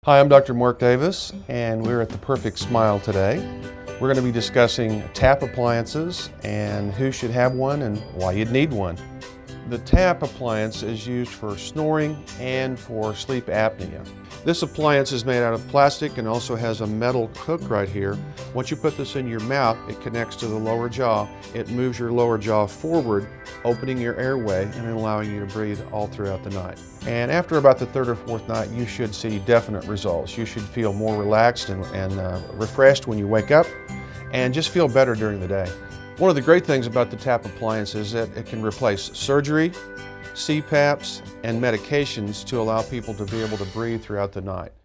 Hi, I'm Dr. Mark Davis, and we're at the Perfect Smile today. We're going to be discussing TAP appliances and who should have one and why you'd need one. The TAP appliance is used for snoring and for sleep apnea. This appliance is made out of plastic and also has a metal hook right here. Once you put this in your mouth, it connects to the lower jaw. It moves your lower jaw forward, opening your airway and allowing you to breathe all throughout the night. And after about the third or fourth night, you should see definite results. You should feel more relaxed and refreshed when you wake up and just feel better during the day. One of the great things about the TAP appliance is that it can replace surgery, CPAPs, and medications to allow people to be able to breathe throughout the night.